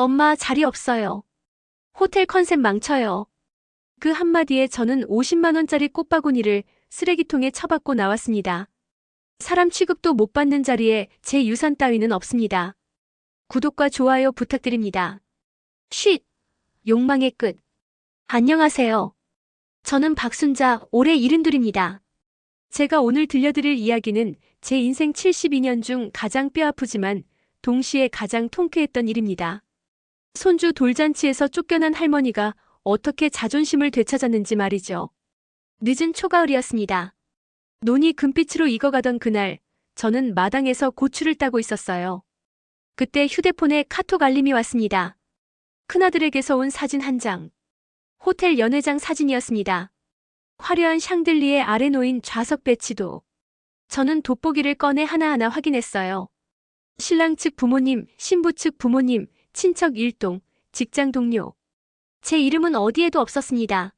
엄마 자리 없어요. 호텔 컨셉 망쳐요. 그 한마디에 저는 50만 원짜리 꽃바구니를 쓰레기통에 처박고 나왔습니다. 사람 취급도 못 받는 자리에 제 유산 따위는 없습니다. 구독과 좋아요 부탁드립니다. 쉿! 욕망의 끝. 안녕하세요. 저는 박순자, 올해 72입니다. 제가 오늘 들려드릴 이야기는 제 인생 72년 중 가장 뼈아프지만 동시에 가장 통쾌했던 일입니다. 손주 돌잔치에서 쫓겨난 할머니가 어떻게 자존심을 되찾았는지 말이죠. 늦은 초가을이었습니다. 논이 금빛으로 익어가던 그날, 저는 마당에서 고추를 따고 있었어요. 그때 휴대폰에 카톡 알림이 왔습니다. 큰아들에게서 온 사진 한 장. 호텔 연회장 사진이었습니다. 화려한 샹들리에 아래 놓인 좌석 배치도. 저는 돋보기를 꺼내 하나하나 확인했어요. 신랑 측 부모님, 신부 측 부모님, 친척 일동, 직장 동료. 제 이름은 어디에도 없었습니다.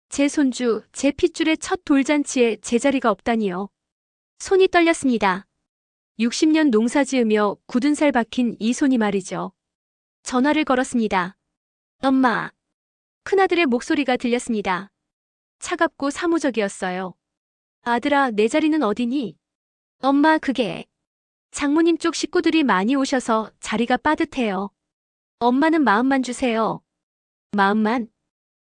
제 손주, 제 핏줄의 첫 돌잔치에 제 자리가 없다니요. 손이 떨렸습니다. 60년 농사 지으며 굳은 살 박힌 이 손이 말이죠. 전화를 걸었습니다. 엄마. 큰아들의 목소리가 들렸습니다. 차갑고 사무적이었어요. 아들아, 내 자리는 어디니? 엄마, 그게 장모님 쪽 식구들이 많이 오셔서 자리가 빠듯해요. 엄마는 마음만 주세요. 마음만?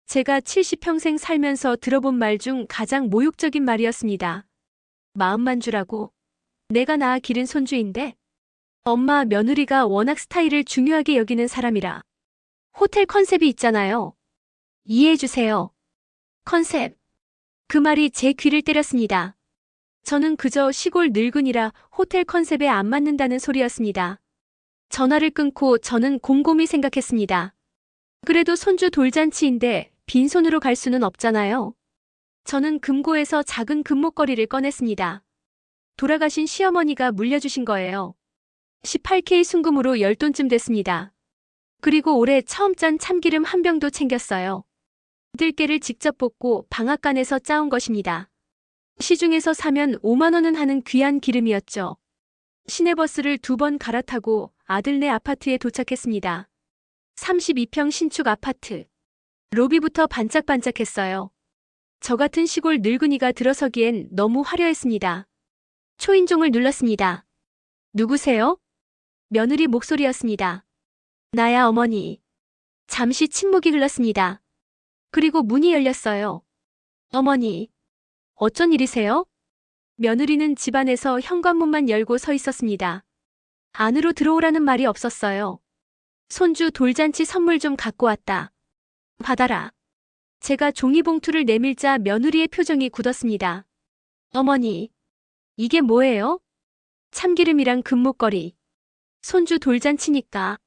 제가 70평생 살면서 들어본 말 중 가장 모욕적인 말이었습니다. 마음만 주라고? 내가 낳아 기른 손주인데? 엄마, 며느리가 워낙 스타일을 중요하게 여기는 사람이라. 호텔 컨셉이 있잖아요. 이해해주세요. 컨셉. 그 말이 제 귀를 때렸습니다. 저는 그저 시골 늙은이라 호텔 컨셉에 안 맞는다는 소리였습니다. 전화를 끊고 저는 곰곰이 생각했습니다. 그래도 손주 돌잔치인데 빈손으로 갈 수는 없잖아요. 저는 금고에서 작은 금목걸이를 꺼냈습니다. 돌아가신 시어머니가 물려주신 거예요. 18K 순금으로 10돈쯤 됐습니다. 그리고 올해 처음 짠 참기름 한 병도 챙겼어요. 들깨를 직접 볶고 방앗간에서 짜온 것입니다. 시중에서 사면 5만 원은 하는 귀한 기름이었죠. 시내버스를 2번 갈아타고 아들네 아파트에 도착했습니다. 32평 신축 아파트. 로비부터 반짝반짝했어요. 저 같은 시골 늙은이가 들어서기엔 너무 화려했습니다. 초인종을 눌렀습니다. 누구세요? 며느리 목소리였습니다. 나야, 어머니. 잠시 침묵이 흘렀습니다. 그리고 문이 열렸어요. 어머니. 어쩐 일이세요? 며느리는 집안에서 현관문만 열고 서 있었습니다. 안으로 들어오라는 말이 없었어요. 손주 돌잔치 선물 좀 갖고 왔다. 받아라. 제가 종이봉투를 내밀자 며느리의 표정이 굳었습니다. 어머니. 이게 뭐예요? 참기름이랑 금목걸이. 손주 돌잔치니까.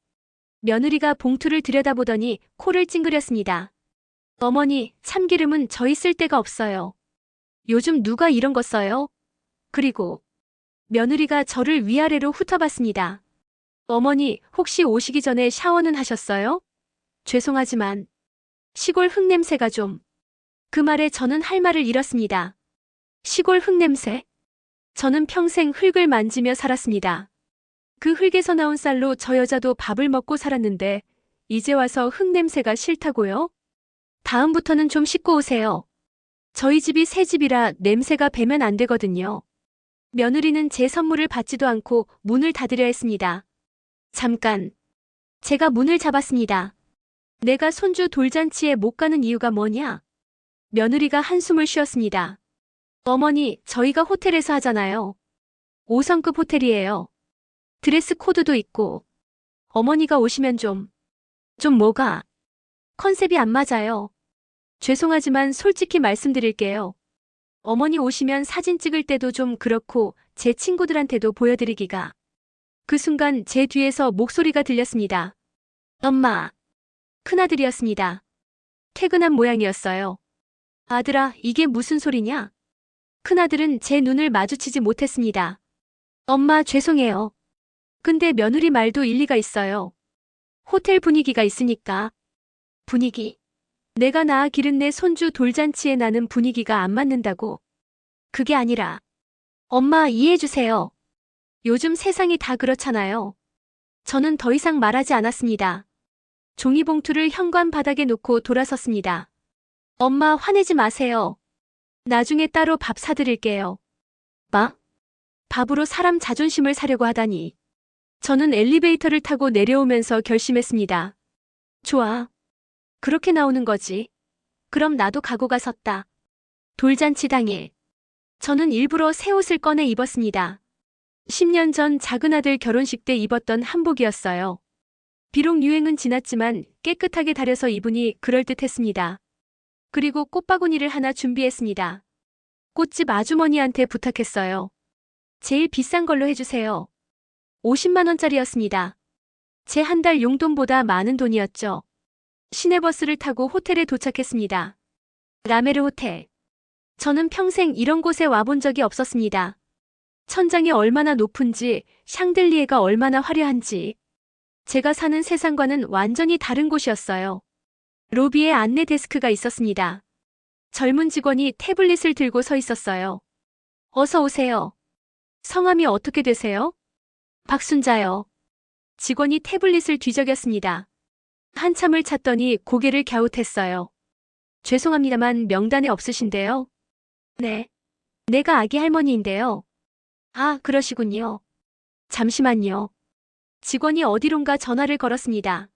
며느리가 봉투를 들여다보더니 코를 찡그렸습니다. 어머니, 참기름은 저희 쓸 데가 없어요. 요즘 누가 이런 거 써요? 그리고 며느리가 저를 위아래로 훑어봤습니다. 어머니, 혹시 오시기 전에 샤워는 하셨어요? 죄송하지만 시골 흙냄새가 좀. 그 말에 저는 할 말을 잃었습니다. 시골 흙냄새? 저는 평생 흙을 만지며 살았습니다. 그 흙에서 나온 쌀로 저 여자도 밥을 먹고 살았는데 이제 와서 흙냄새가 싫다고요? 다음부터는 좀 씻고 오세요. 저희 집이 새 집이라 냄새가 배면 안 되거든요. 며느리는 제 선물을 받지도 않고 문을 닫으려 했습니다. 잠깐. 제가 문을 잡았습니다. 내가 손주 돌잔치에 못 가는 이유가 뭐냐? 며느리가 한숨을 쉬었습니다. 어머니, 저희가 호텔에서 하잖아요. 5성급 호텔이에요. 드레스 코드도 있고. 어머니가 오시면 좀 뭐가? 컨셉이 안 맞아요. 죄송하지만 솔직히 말씀드릴게요. 어머니 오시면 사진 찍을 때도 좀 그렇고 제 친구들한테도 보여드리기가. 그 순간 제 뒤에서 목소리가 들렸습니다. 엄마. 큰아들이었습니다. 퇴근한 모양이었어요. 아들아, 이게 무슨 소리냐? 큰아들은 제 눈을 마주치지 못했습니다. 엄마, 죄송해요. 근데 며느리 말도 일리가 있어요. 호텔 분위기가 있으니까. 분위기. 내가 낳아 기른 내 손주 돌잔치에 나는 분위기가 안 맞는다고. 그게 아니라. 엄마, 이해해주세요. 요즘 세상이 다 그렇잖아요. 저는 더 이상 말하지 않았습니다. 종이봉투를 현관 바닥에 놓고 돌아섰습니다. 엄마 화내지 마세요. 나중에 따로 밥 사드릴게요. 밥으로 사람 자존심을 사려고 하다니. 저는 엘리베이터를 타고 내려오면서 결심했습니다. 좋아. 그렇게 나오는 거지. 그럼 나도 각오가 섰다. 돌잔치 당일. 저는 일부러 새 옷을 꺼내 입었습니다. 10년 전 작은 아들 결혼식 때 입었던 한복이었어요. 비록 유행은 지났지만 깨끗하게 다려서 입으니 그럴듯했습니다. 그리고 꽃바구니를 하나 준비했습니다. 꽃집 아주머니한테 부탁했어요. 제일 비싼 걸로 해주세요. 50만 원짜리였습니다. 제 한 달 용돈보다 많은 돈이었죠. 시내버스를 타고 호텔에 도착했습니다. 라메르 호텔. 저는 평생 이런 곳에 와본 적이 없었습니다. 천장이 얼마나 높은지, 샹들리에가 얼마나 화려한지. 제가 사는 세상과는 완전히 다른 곳이었어요. 로비에 안내 데스크가 있었습니다. 젊은 직원이 태블릿을 들고 서 있었어요. 어서 오세요. 성함이 어떻게 되세요? 박순자요. 직원이 태블릿을 뒤적였습니다. 한참을 찾더니 고개를 갸웃했어요. 죄송합니다만 명단에 없으신데요? 네. 내가 아기 할머니인데요. 아, 그러시군요. 잠시만요. 직원이 어디론가 전화를 걸었습니다.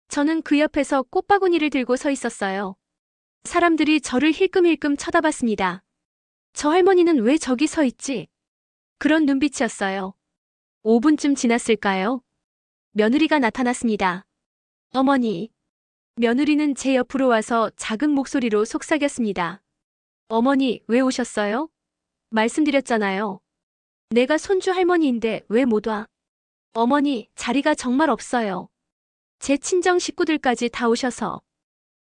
저는 그 옆에서 꽃바구니를 들고 서 있었어요. 사람들이 저를 힐끔힐끔 쳐다봤습니다. 저 할머니는 왜 저기 서 있지? 그런 눈빛이었어요. 5분쯤 지났을까요? 며느리가 나타났습니다. 어머니. 며느리는 제 옆으로 와서 작은 목소리로 속삭였습니다. 어머니, 왜 오셨어요? 말씀드렸잖아요. 내가 손주 할머니인데 왜 못 와? 어머니, 자리가 정말 없어요. 제 친정 식구들까지 다 오셔서.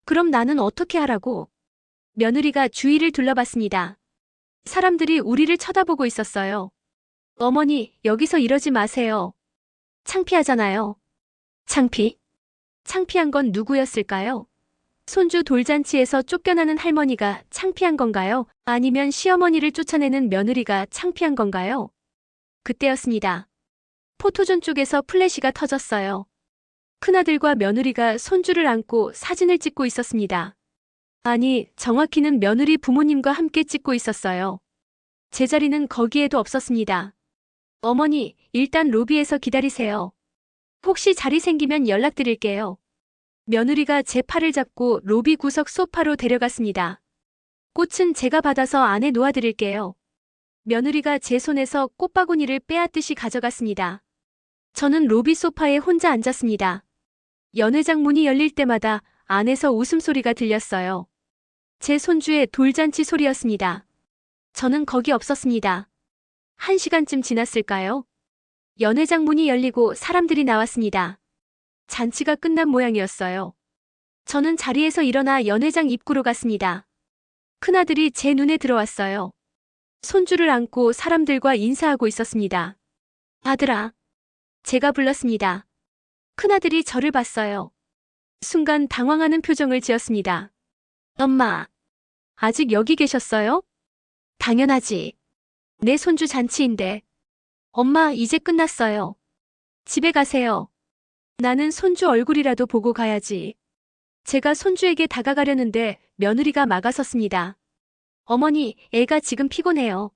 그럼 나는 어떻게 하라고? 며느리가 주위를 둘러봤습니다. 사람들이 우리를 쳐다보고 있었어요. 어머니, 여기서 이러지 마세요. 창피하잖아요. 창피한 건 누구였을까요? 손주 돌잔치에서 쫓겨나는 할머니가 창피한 건가요? 아니면 시어머니를 쫓아내는 며느리가 창피한 건가요? 그때였습니다. 포토존 쪽에서 플래시가 터졌어요. 큰아들과 며느리가 손주를 안고 사진을 찍고 있었습니다. 아니, 정확히는 며느리 부모님과 함께 찍고 있었어요. 제 자리는 거기에도 없었습니다. 어머니, 일단 로비에서 기다리세요. 혹시 자리 생기면 연락드릴게요. 며느리가 제 팔을 잡고 로비 구석 소파로 데려갔습니다. 꽃은 제가 받아서 안에 놓아드릴게요. 며느리가 제 손에서 꽃바구니를 빼앗듯이 가져갔습니다. 저는 로비 소파에 혼자 앉았습니다. 연회장 문이 열릴 때마다 안에서 웃음소리가 들렸어요. 제 손주의 돌잔치 소리였습니다. 저는 거기 없었습니다. 1시간쯤 지났을까요? 연회장 문이 열리고 사람들이 나왔습니다. 잔치가 끝난 모양이었어요. 저는 자리에서 일어나 연회장 입구로 갔습니다. 큰아들이 제 눈에 들어왔어요. 손주를 안고 사람들과 인사하고 있었습니다. 아들아. 제가 불렀습니다. 큰아들이 저를 봤어요. 순간 당황하는 표정을 지었습니다. 엄마. 아직 여기 계셨어요? 당연하지. 내 손주 잔치인데. 엄마, 이제 끝났어요. 집에 가세요. 나는 손주 얼굴이라도 보고 가야지. 제가 손주에게 다가가려는데 며느리가 막아섰습니다. 어머니, 애가 지금 피곤해요.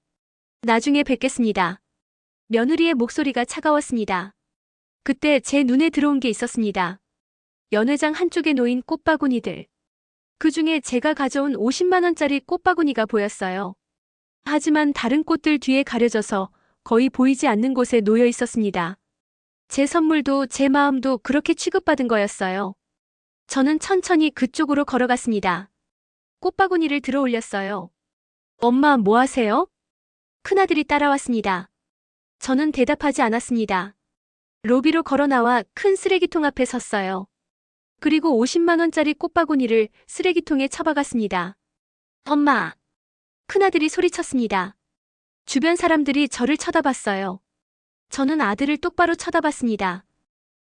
나중에 뵙겠습니다. 며느리의 목소리가 차가웠습니다. 그때 제 눈에 들어온 게 있었습니다. 연회장 한쪽에 놓인 꽃바구니들. 그 중에 제가 가져온 50만 원짜리 꽃바구니가 보였어요. 하지만 다른 꽃들 뒤에 가려져서 거의 보이지 않는 곳에 놓여 있었습니다. 제 선물도 제 마음도 그렇게 취급받은 거였어요. 저는 천천히 그쪽으로 걸어갔습니다. 꽃바구니를 들어 올렸어요. 엄마, 뭐 하세요? 큰아들이 따라왔습니다. 저는 대답하지 않았습니다. 로비로 걸어 나와 큰 쓰레기통 앞에 섰어요. 그리고 50만 원짜리 꽃바구니를 쓰레기통에 처박았습니다. 엄마! 큰아들이 소리쳤습니다. 주변 사람들이 저를 쳐다봤어요. 저는 아들을 똑바로 쳐다봤습니다.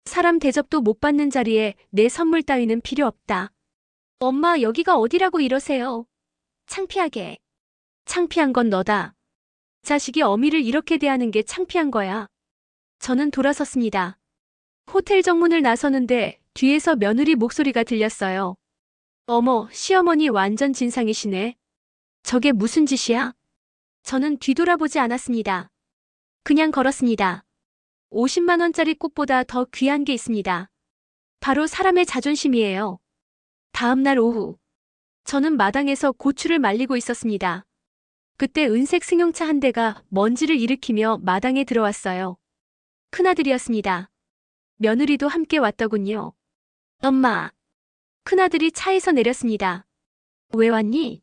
사람 대접도 못 받는 자리에 내 선물 따위는 필요 없다. 엄마, 여기가 어디라고 이러세요? 창피하게. 창피한 건 너다. 자식이 어미를 이렇게 대하는 게 창피한 거야. 저는 돌아섰습니다. 호텔 정문을 나서는데 뒤에서 며느리 목소리가 들렸어요. 어머, 시어머니 완전 진상이시네. 저게 무슨 짓이야? 저는 뒤돌아보지 않았습니다. 그냥 걸었습니다. 50만 원짜리 꽃보다 더 귀한 게 있습니다. 바로 사람의 자존심이에요. 다음 날 오후, 저는 마당에서 고추를 말리고 있었습니다. 그때 은색 승용차 한 대가 먼지를 일으키며 마당에 들어왔어요. 큰아들이었습니다. 며느리도 함께 왔더군요. 엄마. 큰아들이 차에서 내렸습니다. 왜 왔니?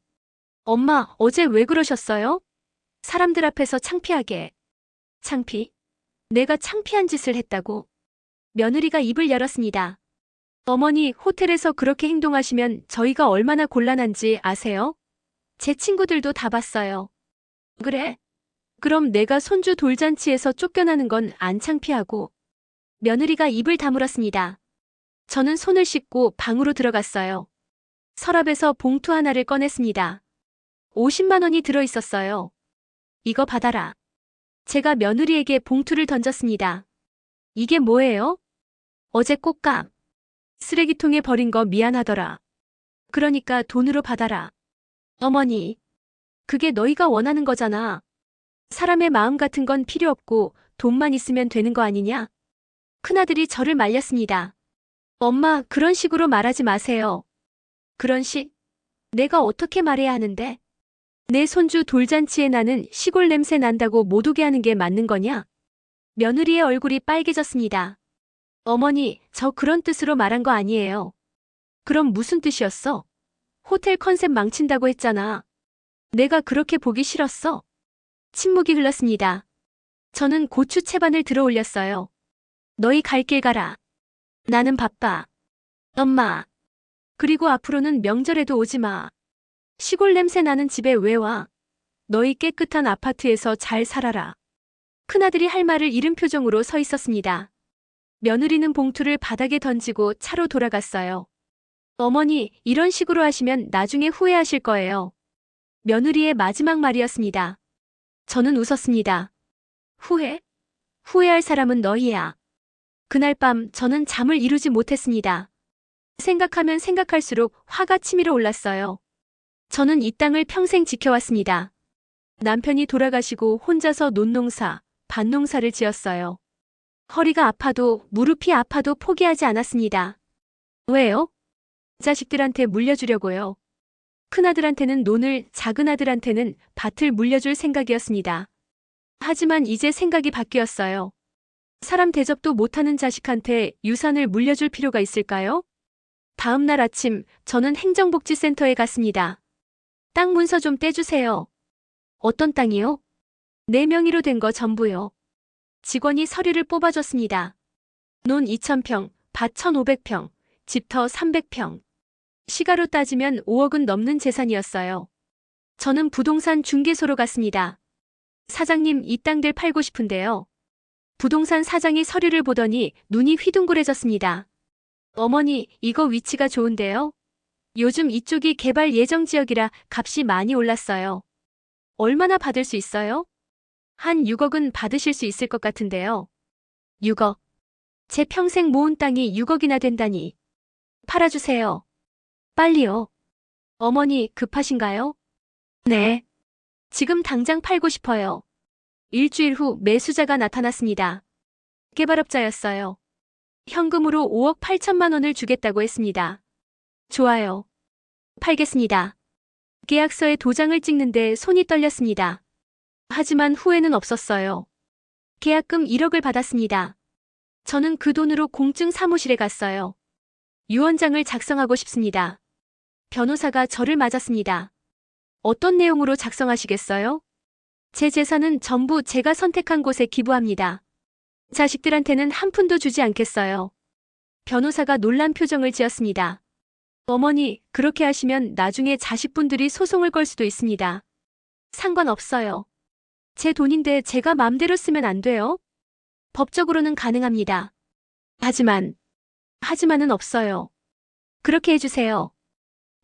엄마, 어제 왜 그러셨어요? 사람들 앞에서 창피하게. 창피? 내가 창피한 짓을 했다고. 며느리가 입을 열었습니다. 어머니, 호텔에서 그렇게 행동하시면 저희가 얼마나 곤란한지 아세요? 제 친구들도 다 봤어요. 그래? 그럼 내가 손주 돌잔치에서 쫓겨나는 건 안 창피하고. 며느리가 입을 다물었습니다. 저는 손을 씻고 방으로 들어갔어요. 서랍에서 봉투 하나를 꺼냈습니다. 50만 원이 들어있었어요. 이거 받아라. 제가 며느리에게 봉투를 던졌습니다. 이게 뭐예요? 어제 꽃감. 쓰레기통에 버린 거 미안하더라. 그러니까 돈으로 받아라. 어머니, 그게 너희가 원하는 거잖아. 사람의 마음 같은 건 필요 없고 돈만 있으면 되는 거 아니냐? 큰아들이 저를 말렸습니다. 엄마, 그런 식으로 말하지 마세요. 그런 식? 내가 어떻게 말해야 하는데? 내 손주 돌잔치에 나는 시골 냄새 난다고 못 오게 하는 게 맞는 거냐? 며느리의 얼굴이 빨개졌습니다. 어머니, 저 그런 뜻으로 말한 거 아니에요. 그럼 무슨 뜻이었어? 호텔 컨셉 망친다고 했잖아. 내가 그렇게 보기 싫었어. 침묵이 흘렀습니다. 저는 고추 채반을 들어 올렸어요. 너희 갈 길 가라. 나는 바빠. 엄마. 그리고 앞으로는 명절에도 오지 마. 시골 냄새 나는 집에 왜 와? 너희 깨끗한 아파트에서 잘 살아라. 큰아들이 할 말을 잃은 표정으로 서 있었습니다. 며느리는 봉투를 바닥에 던지고 차로 돌아갔어요. 어머니, 이런 식으로 하시면 나중에 후회하실 거예요. 며느리의 마지막 말이었습니다. 저는 웃었습니다. 후회? 후회할 사람은 너희야. 그날 밤 저는 잠을 이루지 못했습니다. 생각하면 생각할수록 화가 치밀어 올랐어요. 저는 이 땅을 평생 지켜왔습니다. 남편이 돌아가시고 혼자서 논농사, 밭농사를 지었어요. 허리가 아파도 무릎이 아파도 포기하지 않았습니다. 왜요? 자식들한테 물려주려고요. 큰아들한테는 논을, 작은아들한테는 밭을 물려줄 생각이었습니다. 하지만 이제 생각이 바뀌었어요. 사람 대접도 못하는 자식한테 유산을 물려줄 필요가 있을까요? 다음 날 아침, 저는 행정복지센터에 갔습니다. 땅 문서 좀 떼주세요. 어떤 땅이요? 내 명의로 된 거 전부요. 직원이 서류를 뽑아줬습니다. 논 2,000평, 밭 1,500평, 집터 300평. 시가로 따지면 5억은 넘는 재산이었어요. 저는 부동산 중개소로 갔습니다. 사장님, 이 땅들 팔고 싶은데요. 부동산 사장이 서류를 보더니 눈이 휘둥그레졌습니다. 어머니, 이거 위치가 좋은데요? 요즘 이쪽이 개발 예정 지역이라 값이 많이 올랐어요. 얼마나 받을 수 있어요? 한 6억은 받으실 수 있을 것 같은데요. 6억. 제 평생 모은 땅이 6억이나 된다니. 팔아주세요. 빨리요. 어머니, 급하신가요? 네. 지금 당장 팔고 싶어요. 일주일 후 매수자가 나타났습니다. 개발업자였어요. 현금으로 5억 8천만 원을 주겠다고 했습니다. 좋아요. 팔겠습니다. 계약서에 도장을 찍는데 손이 떨렸습니다. 하지만 후회는 없었어요. 계약금 1억을 받았습니다. 저는 그 돈으로 공증 사무실에 갔어요. 유언장을 작성하고 싶습니다. 변호사가 저를 맞았습니다. 어떤 내용으로 작성하시겠어요? 제 재산은 전부 제가 선택한 곳에 기부합니다. 자식들한테는 한 푼도 주지 않겠어요. 변호사가 놀란 표정을 지었습니다. 어머니, 그렇게 하시면 나중에 자식분들이 소송을 걸 수도 있습니다. 상관없어요. 제 돈인데 제가 맘대로 쓰면 안 돼요? 법적으로는 가능합니다. 하지만은 없어요. 그렇게 해주세요.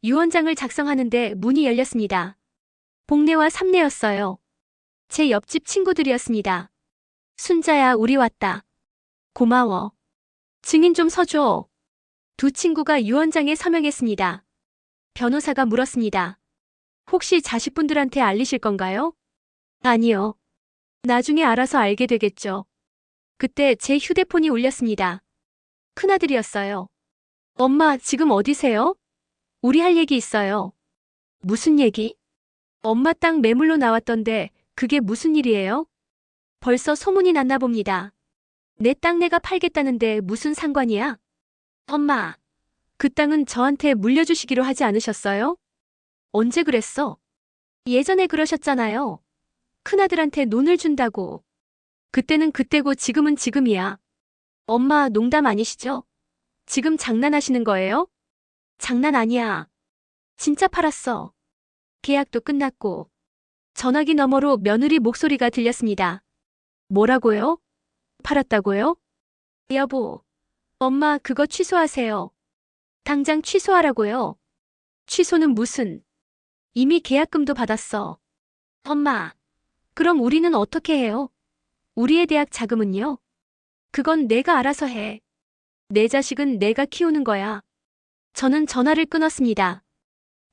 유언장을 작성하는데 문이 열렸습니다. 복례와 삼례였어요. 제 옆집 친구들이었습니다. 순자야, 우리 왔다. 고마워. 증인 좀 서줘. 두 친구가 유언장에 서명했습니다. 변호사가 물었습니다. 혹시 자식분들한테 알리실 건가요? 아니요. 나중에 알아서 알게 되겠죠. 그때 제 휴대폰이 울렸습니다. 큰아들이었어요. 엄마, 지금 어디세요? 우리 할 얘기 있어요. 무슨 얘기? 엄마 땅 매물로 나왔던데 그게 무슨 일이에요? 벌써 소문이 났나 봅니다. 내 땅 내가 팔겠다는데 무슨 상관이야? 엄마, 그 땅은 저한테 물려주시기로 하지 않으셨어요? 언제 그랬어? 예전에 그러셨잖아요. 큰아들한테 논을 준다고. 그때는 그때고 지금은 지금이야. 엄마, 농담 아니시죠? 지금 장난하시는 거예요? 장난 아니야. 진짜 팔았어. 계약도 끝났고. 전화기 너머로 며느리 목소리가 들렸습니다. 뭐라고요? 팔았다고요? 여보, 엄마 그거 취소하세요. 당장 취소하라고요. 취소는 무슨? 이미 계약금도 받았어. 엄마, 그럼 우리는 어떻게 해요? 우리의 대학 자금은요? 그건 내가 알아서 해. 내 자식은 내가 키우는 거야. 저는 전화를 끊었습니다.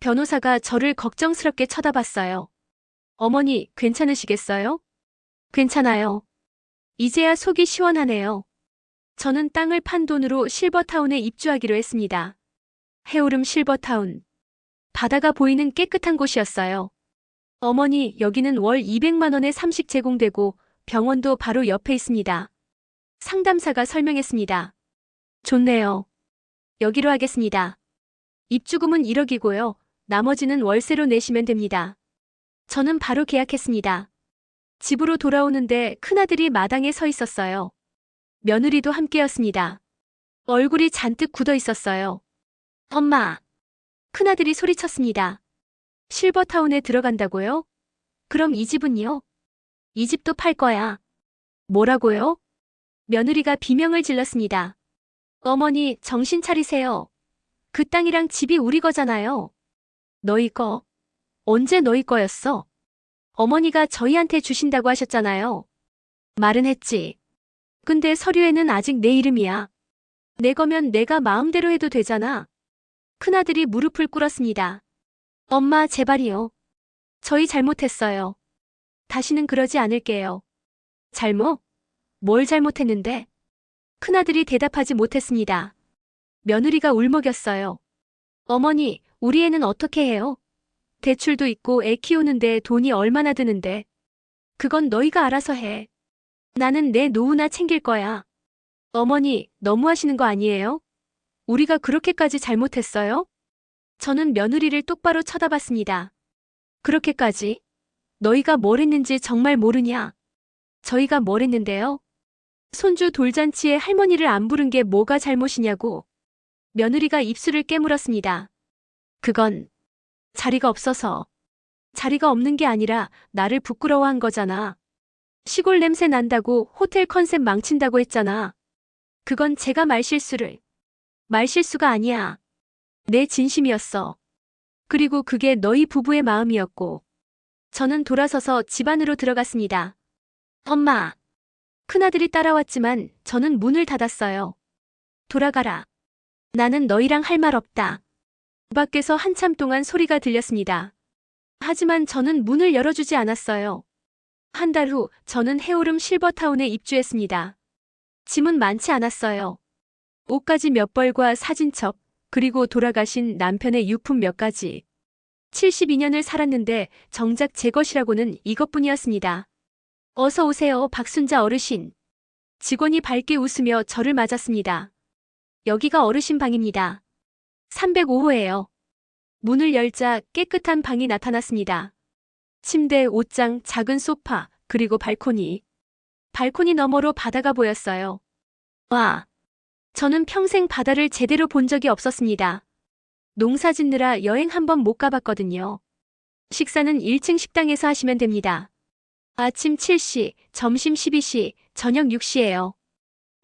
변호사가 저를 걱정스럽게 쳐다봤어요. 어머니, 괜찮으시겠어요? 괜찮아요. 이제야 속이 시원하네요. 저는 땅을 판 돈으로 실버타운에 입주하기로 했습니다. 해오름 실버타운. 바다가 보이는 깨끗한 곳이었어요. 어머니, 여기는 월 200만 원에 삼식 제공되고 병원도 바로 옆에 있습니다. 상담사가 설명했습니다. 좋네요. 여기로 하겠습니다. 입주금은 1억이고요. 나머지는 월세로 내시면 됩니다. 저는 바로 계약했습니다. 집으로 돌아오는데 큰아들이 마당에 서 있었어요. 며느리도 함께였습니다. 얼굴이 잔뜩 굳어 있었어요. 엄마! 큰아들이 소리쳤습니다. 실버타운에 들어간다고요? 그럼 이 집은요? 이 집도 팔 거야. 뭐라고요? 며느리가 비명을 질렀습니다. 어머니, 정신 차리세요. 그 땅이랑 집이 우리 거잖아요. 너희 거. 언제 너희 거였어? 어머니가 저희한테 주신다고 하셨잖아요. 말은 했지. 근데 서류에는 아직 내 이름이야. 내 거면 내가 마음대로 해도 되잖아. 큰아들이 무릎을 꿇었습니다. 엄마, 제발이요. 저희 잘못했어요. 다시는 그러지 않을게요. 잘못? 뭘 잘못했는데? 큰아들이 대답하지 못했습니다. 며느리가 울먹였어요. 어머니, 우리 애는 어떻게 해요? 대출도 있고 애 키우는데 돈이 얼마나 드는데. 그건 너희가 알아서 해. 나는 내 노후나 챙길 거야. 어머니, 너무하시는 거 아니에요? 우리가 그렇게까지 잘못했어요? 저는 며느리를 똑바로 쳐다봤습니다. 그렇게까지? 너희가 뭘 했는지 정말 모르냐? 저희가 뭘 했는데요? 손주 돌잔치에 할머니를 안 부른 게 뭐가 잘못이냐고. 며느리가 입술을 깨물었습니다. 그건 자리가 없어서. 자리가 없는 게 아니라 나를 부끄러워한 거잖아. 시골 냄새 난다고 호텔 컨셉 망친다고 했잖아. 그건 제가 말실수가 아니야. 내 진심이었어. 그리고 그게 너희 부부의 마음이었고. 저는 돌아서서 집 안으로 들어갔습니다. 엄마. 큰아들이 따라왔지만 저는 문을 닫았어요. 돌아가라. 나는 너희랑 할 말 없다. 밖에서 한참 동안 소리가 들렸습니다. 하지만 저는 문을 열어주지 않았어요. 한 달 후 저는 해오름 실버타운에 입주했습니다. 짐은 많지 않았어요. 옷가지 몇 벌과 사진첩, 그리고 돌아가신 남편의 유품 몇 가지. 72년을 살았는데 정작 제 것이라고는 이것뿐이었습니다. 어서 오세요, 박순자 어르신. 직원이 밝게 웃으며 저를 맞았습니다. 여기가 어르신 방입니다. 305호예요. 문을 열자 깨끗한 방이 나타났습니다. 침대, 옷장, 작은 소파, 그리고 발코니. 발코니 너머로 바다가 보였어요. 와! 저는 평생 바다를 제대로 본 적이 없었습니다. 농사 짓느라 여행 한번 못 가봤거든요. 식사는 1층 식당에서 하시면 됩니다. 아침 7시, 점심 12시, 저녁 6시예요.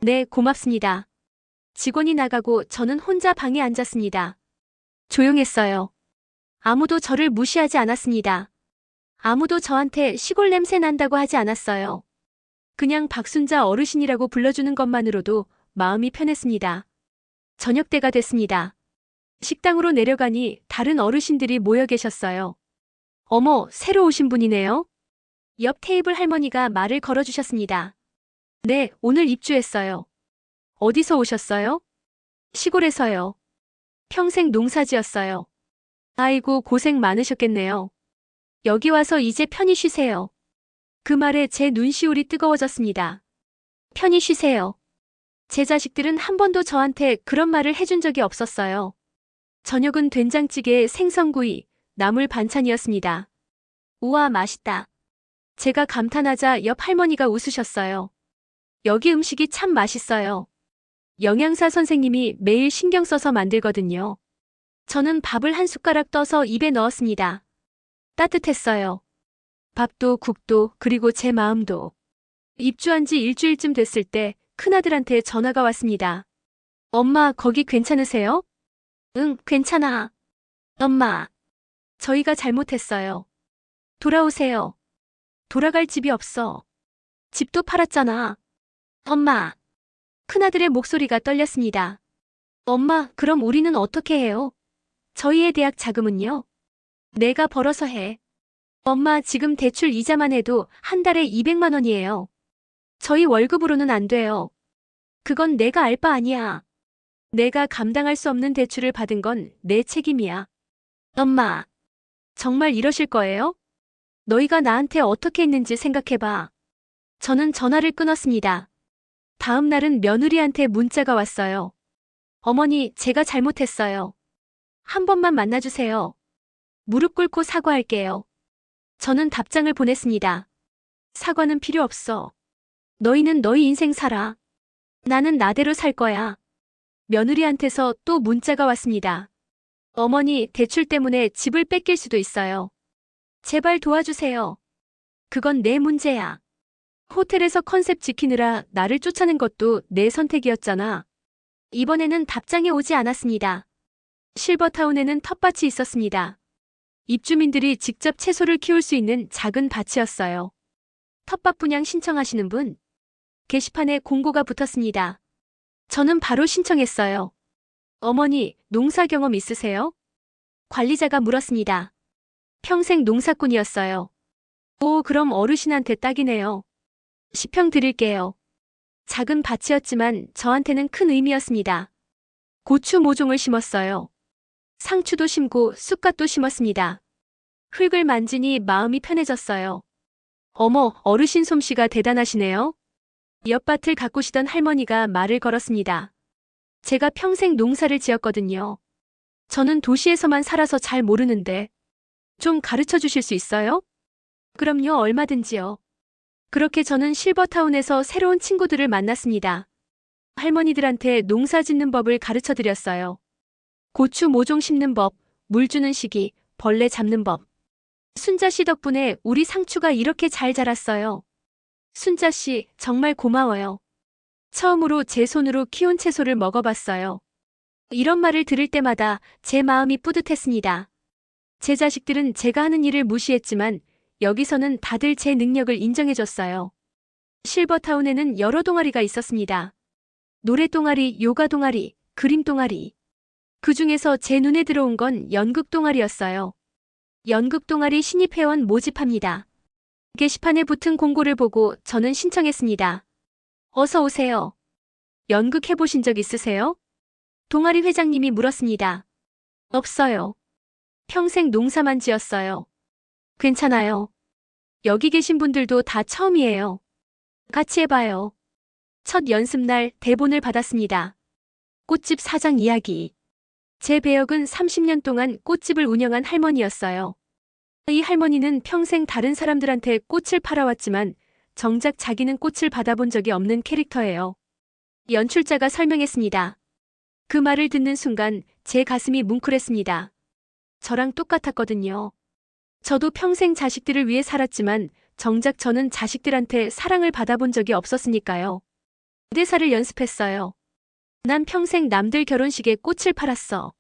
네, 고맙습니다. 직원이 나가고 저는 혼자 방에 앉았습니다. 조용했어요. 아무도 저를 무시하지 않았습니다. 아무도 저한테 시골 냄새 난다고 하지 않았어요. 그냥 박순자 어르신이라고 불러주는 것만으로도 마음이 편했습니다. 저녁 때가 됐습니다. 식당으로 내려가니 다른 어르신들이 모여 계셨어요. 어머, 새로 오신 분이네요? 옆 테이블 할머니가 말을 걸어주셨습니다. 네, 오늘 입주했어요. 어디서 오셨어요? 시골에서요. 평생 농사 지었어요. 아이고, 고생 많으셨겠네요. 여기 와서 이제 편히 쉬세요. 그 말에 제 눈시울이 뜨거워졌습니다. 편히 쉬세요. 제 자식들은 한 번도 저한테 그런 말을 해준 적이 없었어요. 저녁은 된장찌개에 생선구이, 나물 반찬이었습니다. 우와, 맛있다. 제가 감탄하자 옆 할머니가 웃으셨어요. 여기 음식이 참 맛있어요. 영양사 선생님이 매일 신경 써서 만들거든요. 저는 밥을 한 숟가락 떠서 입에 넣었습니다. 따뜻했어요. 밥도 국도 그리고 제 마음도. 입주한 지 일주일쯤 됐을 때 큰아들한테 전화가 왔습니다. 엄마, 거기 괜찮으세요? 응, 괜찮아. 엄마, 저희가 잘못했어요. 돌아오세요. 돌아갈 집이 없어. 집도 팔았잖아. 엄마. 큰아들의 목소리가 떨렸습니다. 엄마, 그럼 우리는 어떻게 해요? 저희의 대학 자금은요? 내가 벌어서 해. 엄마, 지금 대출 이자만 해도 한 달에 200만 원이에요. 저희 월급으로는 안 돼요. 그건 내가 알 바 아니야. 내가 감당할 수 없는 대출을 받은 건 내 책임이야. 엄마, 정말 이러실 거예요? 너희가 나한테 어떻게 했는지 생각해봐. 저는 전화를 끊었습니다. 다음 날은 며느리한테 문자가 왔어요. 어머니, 제가 잘못했어요. 한 번만 만나주세요. 무릎 꿇고 사과할게요. 저는 답장을 보냈습니다. 사과는 필요 없어. 너희는 너희 인생 살아. 나는 나대로 살 거야. 며느리한테서 또 문자가 왔습니다. 어머니, 대출 때문에 집을 뺏길 수도 있어요. 제발 도와주세요. 그건 내 문제야. 호텔에서 컨셉 지키느라 나를 쫓아낸 것도 내 선택이었잖아. 이번에는 답장이 오지 않았습니다. 실버타운에는 텃밭이 있었습니다. 입주민들이 직접 채소를 키울 수 있는 작은 밭이었어요. 텃밭 분양 신청하시는 분? 게시판에 공고가 붙었습니다. 저는 바로 신청했어요. 어머니, 농사 경험 있으세요? 관리자가 물었습니다. 평생 농사꾼이었어요. 오, 그럼 어르신한테 딱이네요. 10평 드릴게요. 작은 밭이었지만 저한테는 큰 의미였습니다. 고추 모종을 심었어요. 상추도 심고 쑥갓도 심었습니다. 흙을 만지니 마음이 편해졌어요. 어머, 어르신 솜씨가 대단하시네요. 옆밭을 가꾸시던 할머니가 말을 걸었습니다. 제가 평생 농사를 지었거든요. 저는 도시에서만 살아서 잘 모르는데 좀 가르쳐 주실 수 있어요? 그럼요, 얼마든지요. 그렇게 저는 실버타운에서 새로운 친구들을 만났습니다. 할머니들한테 농사 짓는 법을 가르쳐 드렸어요. 고추 모종 심는 법, 물 주는 시기, 벌레 잡는 법. 순자 씨 덕분에 우리 상추가 이렇게 잘 자랐어요. 순자 씨, 정말 고마워요. 처음으로 제 손으로 키운 채소를 먹어봤어요. 이런 말을 들을 때마다 제 마음이 뿌듯했습니다. 제 자식들은 제가 하는 일을 무시했지만 여기서는 다들 제 능력을 인정해줬어요. 실버타운에는 여러 동아리가 있었습니다. 노래 동아리, 요가 동아리, 그림 동아리. 그 중에서 제 눈에 들어온 건 연극 동아리였어요. 연극 동아리 신입 회원 모집합니다. 게시판에 붙은 공고를 보고 저는 신청했습니다. 어서 오세요. 연극 해보신 적 있으세요? 동아리 회장님이 물었습니다. 없어요. 평생 농사만 지었어요. 괜찮아요. 여기 계신 분들도 다 처음이에요. 같이 해봐요. 첫 연습날 대본을 받았습니다. 꽃집 사장 이야기. 제 배역은 30년 동안 꽃집을 운영한 할머니였어요. 이 할머니는 평생 다른 사람들한테 꽃을 팔아왔지만 정작 자기는 꽃을 받아본 적이 없는 캐릭터예요. 연출자가 설명했습니다. 그 말을 듣는 순간 제 가슴이 뭉클했습니다. 저랑 똑같았거든요. 저도 평생 자식들을 위해 살았지만 정작 저는 자식들한테 사랑을 받아본 적이 없었으니까요. 대사를 연습했어요. 난 평생 남들 결혼식에 꽃을 팔았어.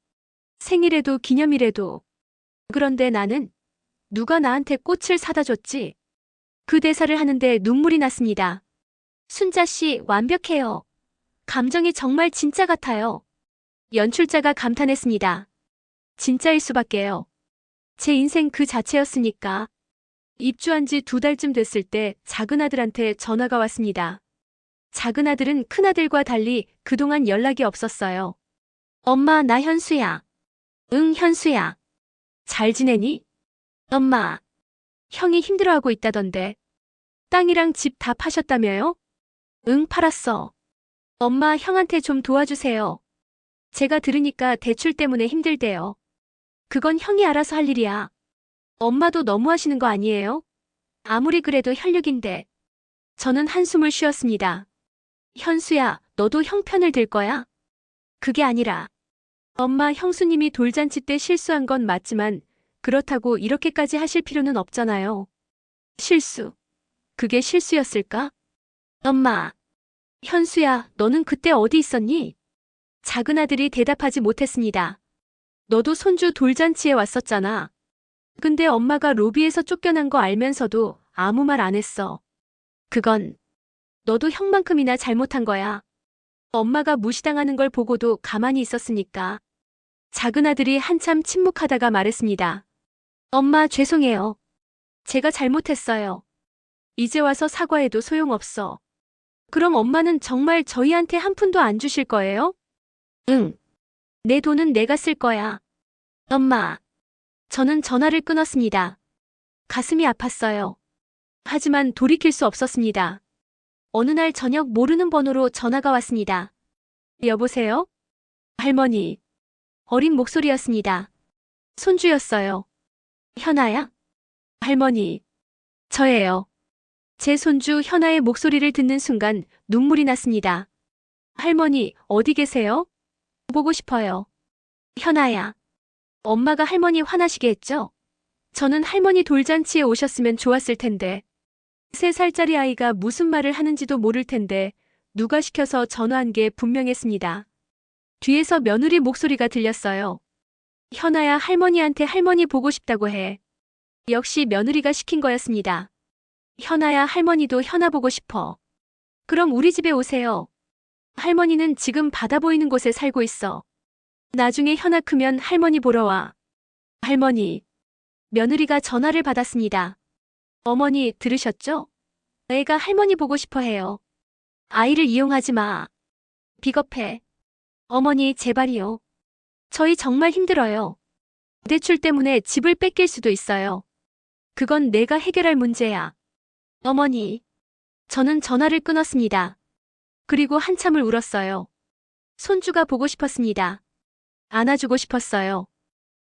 생일에도 기념일에도. 그런데 나는 누가 나한테 꽃을 사다 줬지? 그 대사를 하는데 눈물이 났습니다. 순자 씨, 완벽해요. 감정이 정말 진짜 같아요. 연출자가 감탄했습니다. 진짜일 수밖에요. 제 인생 그 자체였으니까. 입주한 지 2달쯤 됐을 때 작은 아들한테 전화가 왔습니다. 작은 아들은 큰 아들과 달리 그동안 연락이 없었어요. 엄마, 나 현수야. 응, 현수야. 잘 지내니? 엄마, 형이 힘들어하고 있다던데. 땅이랑 집 다 파셨다며요? 응, 팔았어. 엄마, 형한테 좀 도와주세요. 제가 들으니까 대출 때문에 힘들대요. 그건 형이 알아서 할 일이야. 엄마도 너무하시는 거 아니에요? 아무리 그래도 혈육인데. 저는 한숨을 쉬었습니다. 현수야, 너도 형 편을 들 거야? 그게 아니라. 엄마, 형수님이 돌잔치 때 실수한 건 맞지만 그렇다고 이렇게까지 하실 필요는 없잖아요. 실수. 그게 실수였을까? 엄마. 현수야, 너는 그때 어디 있었니? 작은 아들이 대답하지 못했습니다. 너도 손주 돌잔치에 왔었잖아. 근데 엄마가 로비에서 쫓겨난 거 알면서도 아무 말 안 했어. 그건 너도 형만큼이나 잘못한 거야. 엄마가 무시당하는 걸 보고도 가만히 있었으니까. 작은 아들이 한참 침묵하다가 말했습니다. 엄마, 죄송해요. 제가 잘못했어요. 이제 와서 사과해도 소용없어. 그럼 엄마는 정말 저희한테 한 푼도 안 주실 거예요? 응. 내 돈은 내가 쓸 거야. 엄마. 저는 전화를 끊었습니다. 가슴이 아팠어요. 하지만 돌이킬 수 없었습니다. 어느 날 저녁 모르는 번호로 전화가 왔습니다. 여보세요? 할머니. 어린 목소리였습니다. 손주였어요. 현아야? 할머니. 저예요. 제 손주 현아의 목소리를 듣는 순간 눈물이 났습니다. 할머니, 어디 계세요? 보고 싶어요. 현아야. 엄마가 할머니 화나시게 했죠? 저는 할머니 돌잔치에 오셨으면 좋았을 텐데. 3살짜리 아이가 무슨 말을 하는지도 모를 텐데 누가 시켜서 전화한 게 분명했습니다. 뒤에서 며느리 목소리가 들렸어요. 현아야, 할머니한테 할머니 보고 싶다고 해. 역시 며느리가 시킨 거였습니다. 현아야, 할머니도 현아 보고 싶어. 그럼 우리 집에 오세요. 할머니는 지금 바다 보이는 곳에 살고 있어. 나중에 현아 크면 할머니 보러 와. 할머니. 며느리가 전화를 받았습니다. 어머니, 들으셨죠? 애가 할머니 보고 싶어 해요. 아이를 이용하지 마. 비겁해. 어머니, 제발이요. 저희 정말 힘들어요. 대출 때문에 집을 뺏길 수도 있어요. 그건 내가 해결할 문제야. 어머니. 저는 전화를 끊었습니다. 그리고 한참을 울었어요. 손주가 보고 싶었습니다. 안아주고 싶었어요.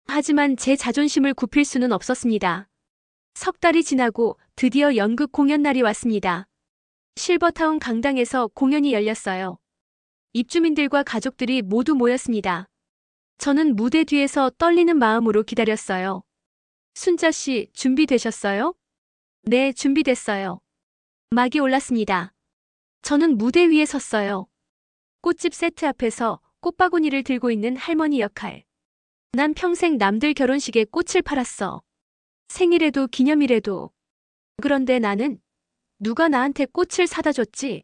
하지만 제 자존심을 굽힐 수는 없었습니다. 석 달이 지나고 드디어 연극 공연 날이 왔습니다. 실버타운 강당에서 공연이 열렸어요. 입주민들과 가족들이 모두 모였습니다. 저는 무대 뒤에서 떨리는 마음으로 기다렸어요. 순자 씨, 준비되셨어요? 네, 준비됐어요. 막이 올랐습니다. 저는 무대 위에 섰어요. 꽃집 세트 앞에서 꽃바구니를 들고 있는 할머니 역할. 난 평생 남들 결혼식에 꽃을 팔았어. 생일에도 기념일에도. 그런데 나는 누가 나한테 꽃을 사다 줬지?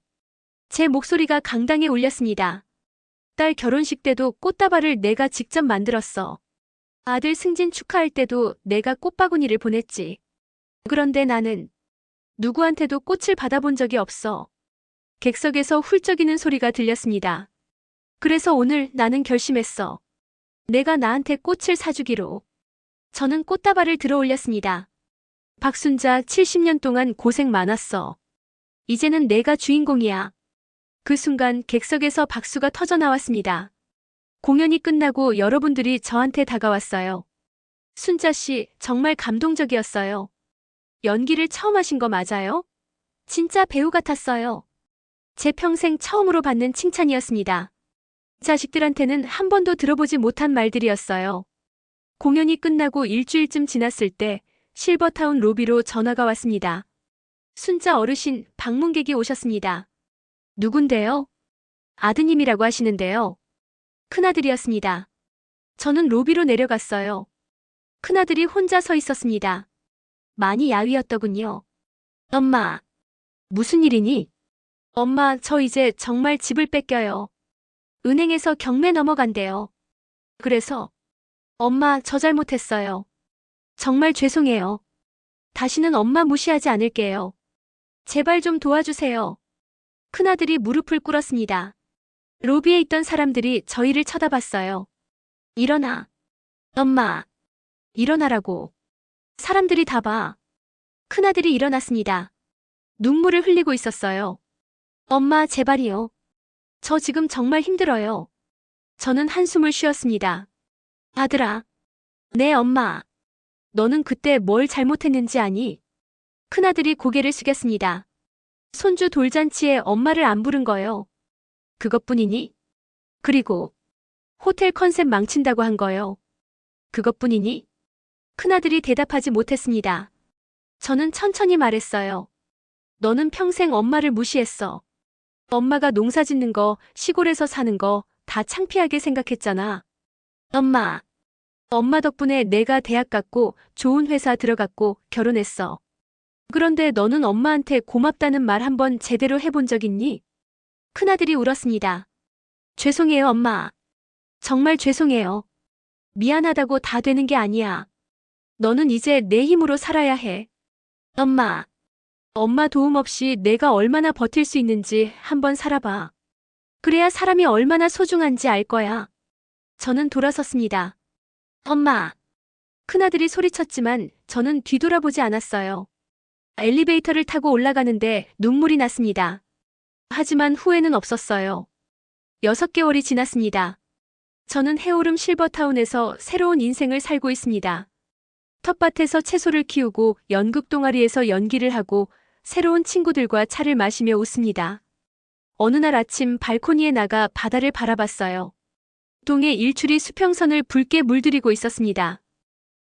제 목소리가 강당에 울렸습니다. 딸 결혼식 때도 꽃다발을 내가 직접 만들었어. 아들 승진 축하할 때도 내가 꽃바구니를 보냈지. 그런데 나는 누구한테도 꽃을 받아본 적이 없어. 객석에서 훌쩍이는 소리가 들렸습니다. 그래서 오늘 나는 결심했어. 내가 나한테 꽃을 사주기로. 저는 꽃다발을 들어 올렸습니다. 박순자, 70년 동안 고생 많았어. 이제는 내가 주인공이야. 그 순간 객석에서 박수가 터져 나왔습니다. 공연이 끝나고 여러분들이 저한테 다가왔어요. 순자 씨, 정말 감동적이었어요. 연기를 처음 하신 거 맞아요? 진짜 배우 같았어요. 제 평생 처음으로 받는 칭찬이었습니다. 자식들한테는 한 번도 들어보지 못한 말들이었어요. 공연이 끝나고 일주일쯤 지났을 때 실버타운 로비로 전화가 왔습니다. 순자 어르신, 방문객이 오셨습니다. 누군데요? 아드님이라고 하시는데요. 큰아들이었습니다. 저는 로비로 내려갔어요. 큰아들이 혼자 서 있었습니다. 많이 야위었더군요. 엄마, 무슨 일이니? 엄마, 저 이제 정말 집을 뺏겨요. 은행에서 경매 넘어간대요. 그래서 엄마, 저 잘못했어요. 정말 죄송해요. 다시는 엄마 무시하지 않을게요. 제발 좀 도와주세요. 큰아들이 무릎을 꿇었습니다. 로비에 있던 사람들이 저희를 쳐다봤어요. 일어나. 엄마. 일어나라고. 사람들이 다 봐. 큰아들이 일어났습니다. 눈물을 흘리고 있었어요. 엄마, 제발이요. 저 지금 정말 힘들어요. 저는 한숨을 쉬었습니다. 아들아. 네, 엄마. 너는 그때 뭘 잘못했는지 아니? 큰아들이 고개를 숙였습니다. 손주 돌잔치에 엄마를 안 부른 거요. 그것뿐이니? 그리고 호텔 컨셉 망친다고 한 거요. 그것뿐이니? 큰아들이 대답하지 못했습니다. 저는 천천히 말했어요. 너는 평생 엄마를 무시했어. 엄마가 농사 짓는 거, 시골에서 사는 거 다 창피하게 생각했잖아. 엄마. 엄마 덕분에 내가 대학 갔고 좋은 회사 들어갔고 결혼했어. 그런데 너는 엄마한테 고맙다는 말 한번 제대로 해본 적 있니? 큰아들이 울었습니다. 죄송해요, 엄마. 정말 죄송해요. 미안하다고 다 되는 게 아니야. 너는 이제 내 힘으로 살아야 해. 엄마. 엄마 도움 없이 내가 얼마나 버틸 수 있는지 한번 살아봐. 그래야 사람이 얼마나 소중한지 알 거야. 저는 돌아섰습니다. 엄마. 큰아들이 소리쳤지만 저는 뒤돌아보지 않았어요. 엘리베이터를 타고 올라가는데 눈물이 났습니다. 하지만 후회는 없었어요. 6개월이 지났습니다. 저는 해오름 실버타운에서 새로운 인생을 살고 있습니다. 텃밭에서 채소를 키우고 연극 동아리에서 연기를 하고 새로운 친구들과 차를 마시며 웃습니다. 어느 날 아침 발코니에 나가 바다를 바라봤어요. 동해 일출이 수평선을 붉게 물들이고 있었습니다.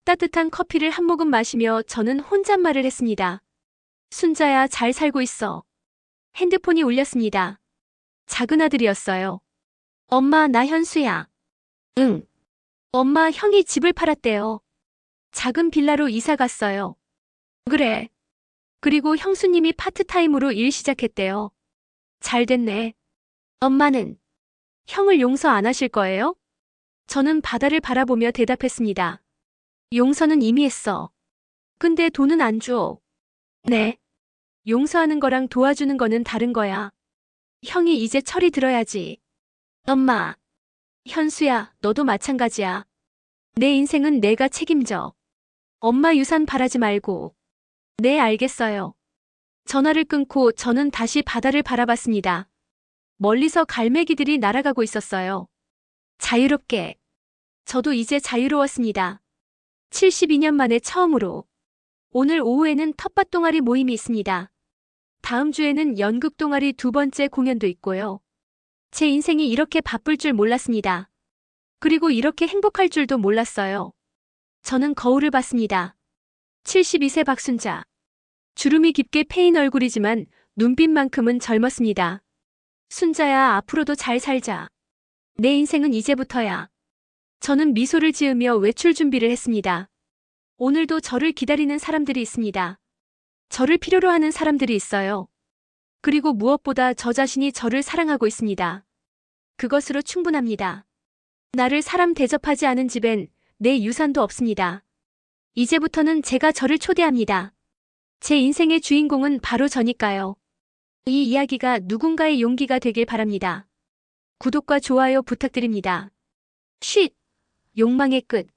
따뜻한 커피를 한 모금 마시며 저는 혼잣말을 했습니다. 순자야, 잘 살고 있어. 핸드폰이 울렸습니다. 작은 아들이었어요. 엄마, 나 현수야. 응. 엄마, 형이 집을 팔았대요. 작은 빌라로 이사 갔어요. 그래. 그리고 형수님이 파트타임으로 일 시작했대요. 잘 됐네. 엄마는 형을 용서 안 하실 거예요? 저는 바다를 바라보며 대답했습니다. 용서는 이미 했어. 근데 돈은 안 줘. 네. 용서하는 거랑 도와주는 거는 다른 거야. 형이 이제 철이 들어야지. 엄마. 현수야, 너도 마찬가지야. 내 인생은 내가 책임져. 엄마 유산 바라지 말고. 네, 알겠어요. 전화를 끊고 저는 다시 바다를 바라봤습니다. 멀리서 갈매기들이 날아가고 있었어요. 자유롭게. 저도 이제 자유로웠습니다. 72년 만에 처음으로. 오늘 오후에는 텃밭 동아리 모임이 있습니다. 다음 주에는 연극 동아리 2번째 공연도 있고요. 제 인생이 이렇게 바쁠 줄 몰랐습니다. 그리고 이렇게 행복할 줄도 몰랐어요. 저는 거울을 봤습니다. 72세 박순자. 주름이 깊게 패인 얼굴이지만 눈빛만큼은 젊었습니다. 순자야, 앞으로도 잘 살자. 내 인생은 이제부터야. 저는 미소를 지으며 외출 준비를 했습니다. 오늘도 저를 기다리는 사람들이 있습니다. 저를 필요로 하는 사람들이 있어요. 그리고 무엇보다 저 자신이 저를 사랑하고 있습니다. 그것으로 충분합니다. 나를 사람 대접하지 않은 집엔 내 유산도 없습니다. 이제부터는 제가 저를 초대합니다. 제 인생의 주인공은 바로 저니까요. 이 이야기가 누군가의 용기가 되길 바랍니다. 구독과 좋아요 부탁드립니다. 쉿! 욕망의 끝.